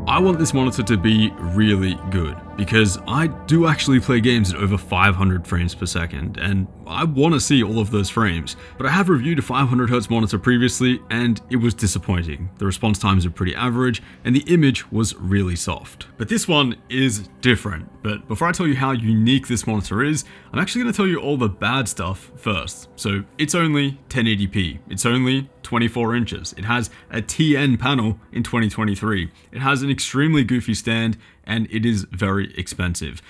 I want this monitor to be really good because I do actually play games at over 500 frames per second and I want to see all of those frames, but I have reviewed a 500Hz monitor previously and it was disappointing. The response times are pretty average and the image was really soft. But this one is different. But before I tell you how unique this monitor is, I'm actually going to tell you all the bad stuff first. So it's only 1080p, it's only 24 inches. It has a TN panel in 2023. It has an extremely goofy stand and it is very expensive.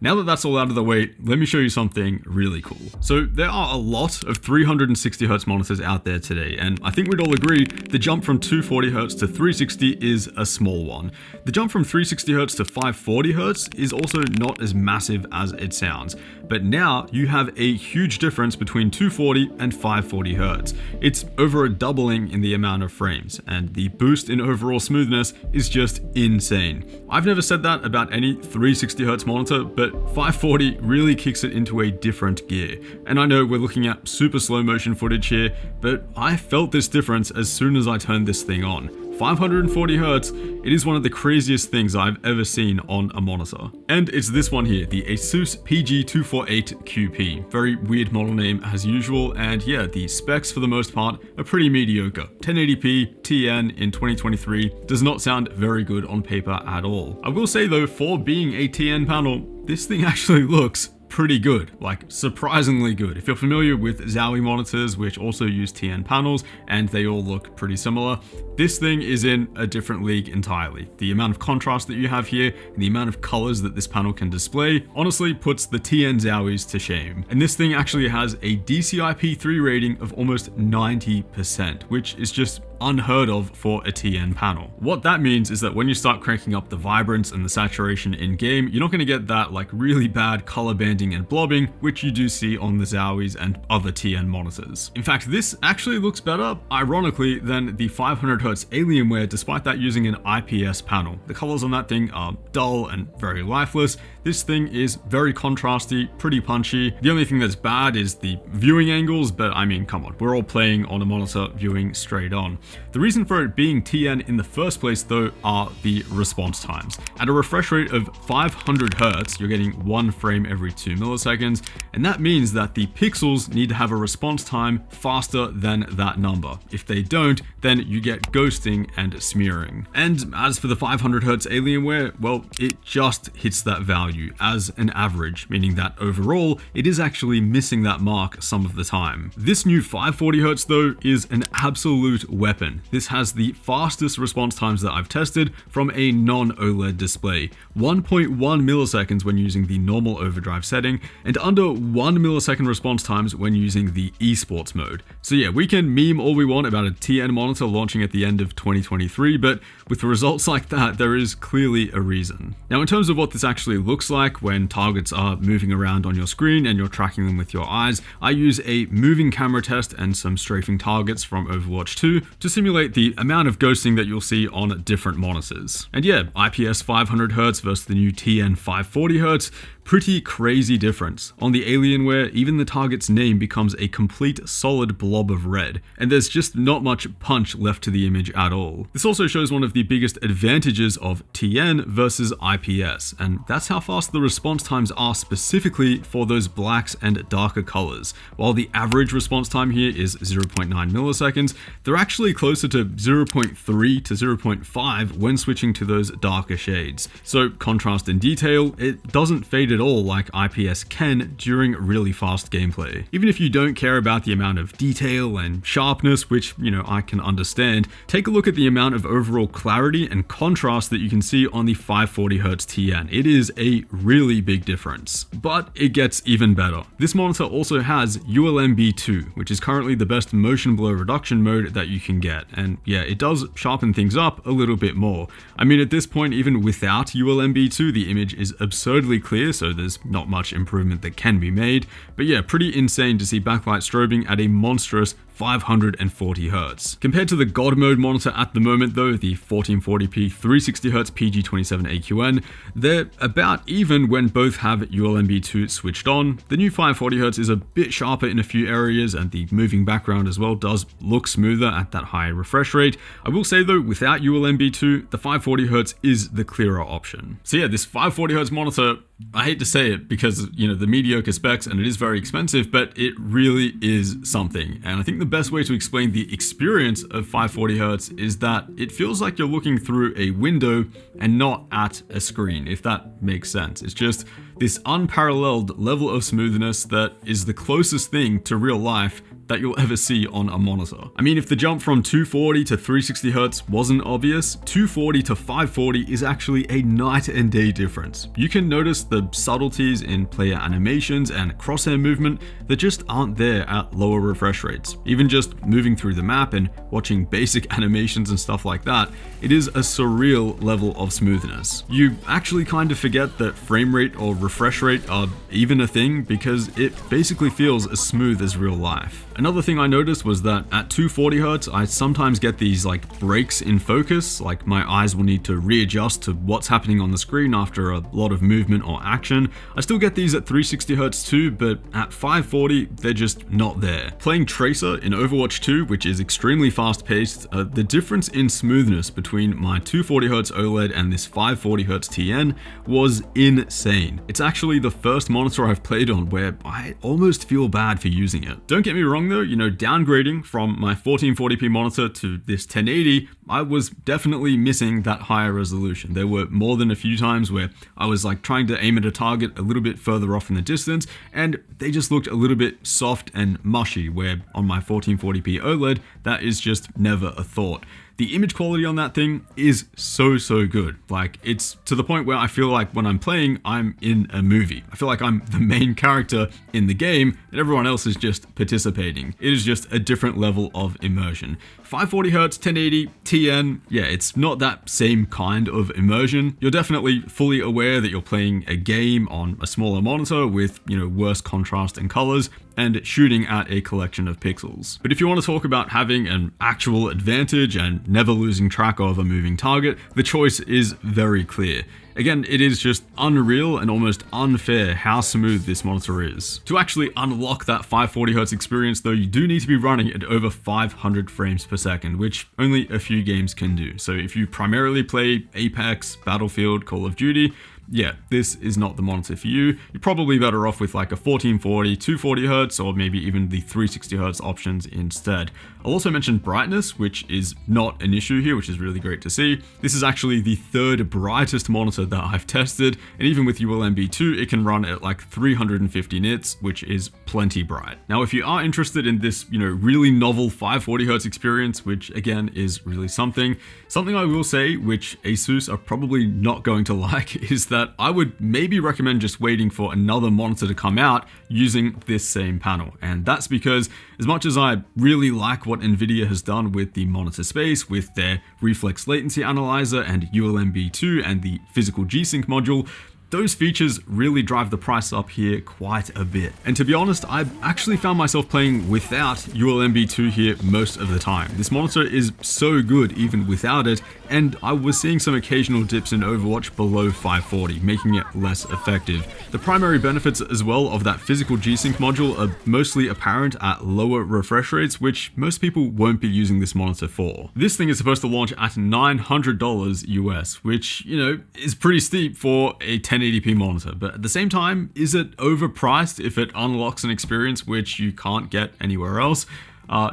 Now that that's all out of the way, let me show you something really cool. So there are a lot of 360Hz monitors out there today, and I think we'd all agree the jump from 240Hz to 360 is a small one. The jump from 360Hz to 540Hz is also not as massive as it sounds, but now you have a huge difference between 240 and 540Hz. It's over a doubling in the amount of frames, and the boost in overall smoothness is just insane. I've never said that about any 360Hz monitor, but 540 really kicks it into a different gear. And I know we're looking at super slow motion footage here, but I felt this difference as soon as I turned this thing on. 540Hz, it is one of the craziest things I've ever seen on a monitor. And it's this one here, the Asus PG248QP. Very weird model name as usual, and yeah, the specs for the most part are pretty mediocre. 1080p TN in 2023 does not sound very good on paper at all. I will say though, for being a TN panel, this thing actually looks pretty good, like surprisingly good. If you're familiar with Zowie monitors, which also use TN panels, and they all look pretty similar, this thing is in a different league entirely. The amount of contrast that you have here and the amount of colors that this panel can display honestly puts the TN Zowies to shame. And this thing actually has a DCI-P3 rating of almost 90%, which is just unheard of for a TN panel. What that means is that when you start cranking up the vibrance and the saturation in game, you're not going to get that like really bad color banding and blobbing, which you do see on the Zowies and other TN monitors. In fact, this actually looks better, ironically, than the 500Hz Alienware, despite that using an IPS panel. The colors on that thing are dull and very lifeless. This thing is very contrasty, pretty punchy. The only thing that's bad is the viewing angles, but I mean, come on, we're all playing on a monitor viewing straight on. The reason for it being TN in the first place though are the response times. At a refresh rate of 500Hz, you're getting 1 frame every 2 milliseconds, and that means that the pixels need to have a response time faster than that number. If they don't, then you get ghosting and smearing. And as for the 500Hz Alienware, well, it just hits that value as an average, meaning that overall, it is actually missing that mark some of the time. This new 540Hz though is an absolute weapon. This has the fastest response times that I've tested from a non-OLED display. 1.1 milliseconds when using the normal overdrive setting, and under 1 millisecond response times when using the esports mode. So yeah, we can meme all we want about a TN monitor launching at the end of 2023, but with results like that, there is clearly a reason. Now, in terms of what this actually looks like when targets are moving around on your screen and you're tracking them with your eyes, I use a moving camera test and some strafing targets from Overwatch 2 to simulate the amount of ghosting that you'll see on different monitors. And yeah, IPS 500Hz versus the new TN 540Hz, pretty crazy difference. On the Alienware, even the target's name becomes a complete solid blob of red, and there's just not much punch left to the image at all. This also shows one of the biggest advantages of TN versus IPS, and that's how fast the response times are specifically for those blacks and darker colors. While the average response time here is 0.9 milliseconds, they're actually closer to 0.3 to 0.5 when switching to those darker shades. So contrast and detail, it doesn't fade at all like IPS can during really fast gameplay. Even if you don't care about the amount of detail and sharpness, which, you know, I can understand, take a look at the amount of overall clarity and contrast that you can see on the 540Hz TN. It is a really big difference. But it gets even better. This monitor also has ULMB2, which is currently the best motion blur reduction mode that you can get. And yeah, it does sharpen things up a little bit more. I mean, at this point, even without ULMB2, the image is absurdly clear, so there's not much improvement that can be made. But yeah, pretty insane to see backlight strobing at a monstrous 540 Hz. Compared to the God mode monitor at the moment though, the 1440p 360Hz PG27AQN, they're about even when both have ULMB2 switched on. The new 540Hz is a bit sharper in a few areas, and the moving background as well does look smoother at that higher refresh rate. I will say though, without ULMB2, the 540Hz is the clearer option. So yeah, this 540Hz monitor, I hate to say it because, you know, the mediocre specs and it is very expensive, but it really is something. And I think the best way to explain the experience of 540Hz is that it feels like you're looking through a window and not at a screen, if that makes sense. It's just this unparalleled level of smoothness that is the closest thing to real life that you'll ever see on a monitor. I mean, if the jump from 240 to 360 Hz wasn't obvious, 240 to 540 is actually a night and day difference. You can notice the subtleties in player animations and crosshair movement that just aren't there at lower refresh rates. Even just moving through the map and watching basic animations and stuff like that, it is a surreal level of smoothness. You actually kind of forget that frame rate or refresh rate are even a thing because it basically feels as smooth as real life. Another thing I noticed was that at 240 Hz, I sometimes get these like breaks in focus, like my eyes will need to readjust to what's happening on the screen after a lot of movement or action. I still get these at 360 Hz too, but at 540, they're just not there. Playing Tracer in Overwatch 2, which is extremely fast paced, the difference in smoothness between my 240 Hz OLED and this 540 Hz TN was insane. It's actually the first monitor I've played on where I almost feel bad for using it. Don't get me wrong though, you know, downgrading from my 1440p monitor to this 1080, I was definitely missing that higher resolution. There were more than a few times where I was like trying to aim at a target a little bit further off in the distance, and they just looked a little bit soft and mushy, where on my 1440p OLED, that is just never a thought. The image quality on that thing is so good. Like, it's to the point where I feel like when I'm playing, I'm in a movie. I feel like I'm the main character in the game and everyone else is just participating. It is just a different level of immersion. 540 Hz, 1080, TN, yeah, it's not that same kind of immersion. You're definitely fully aware that you're playing a game on a smaller monitor with, you know, worse contrast and colors and shooting at a collection of pixels. But if you want to talk about having an actual advantage and never losing track of a moving target, the choice is very clear. Again, it is just unreal and almost unfair how smooth this monitor is. To actually unlock that 540 Hz experience though, you do need to be running at over 500 frames per second, which only a few games can do. So if you primarily play Apex, Battlefield, Call of Duty, yeah, this is not the monitor for you. You're probably better off with like a 1440, 240 Hz, or maybe even the 360 Hz options instead. I'll also mention brightness, which is not an issue here, which is really great to see. This is actually the third brightest monitor that I've tested, and even with ULMB2, it can run at like 350 nits, which is plenty bright. Now, if you are interested in this, you know, really novel 540 Hz experience, which again is really something I will say, which Asus are probably not going to like, is that I would maybe recommend just waiting for another monitor to come out using this same panel. And that's because as much as I really like what Nvidia has done with the monitor space, with their reflex latency analyzer and ULMB2 and the physical G-Sync module, those features really drive the price up here quite a bit. And to be honest, I've actually found myself playing without ULMB2 here most of the time. This monitor is so good even without it, and I was seeing some occasional dips in Overwatch below 540, making it less effective. The primary benefits as well of that physical G-Sync module are mostly apparent at lower refresh rates, which most people won't be using this monitor for. This thing is supposed to launch at $900 US, which, you know, is pretty steep for a 1080p monitor, but at the same time, is it overpriced if it unlocks an experience which you can't get anywhere else?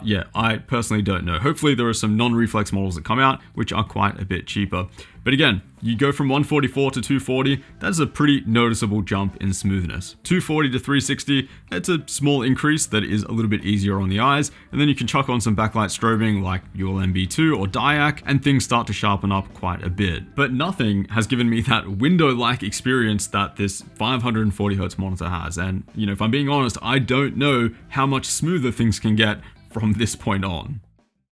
Yeah, I personally don't know. Hopefully there are some non-reflex models that come out which are quite a bit cheaper. But again, you go from 144 to 240, that's a pretty noticeable jump in smoothness. 240 to 360, it's a small increase that is a little bit easier on the eyes, and then you can chuck on some backlight strobing like ULMB2 or Diac, and things start to sharpen up quite a bit. But nothing has given me that window-like experience that this 540 Hz monitor has, and you know, if I'm being honest, I don't know how much smoother things can get from this point on.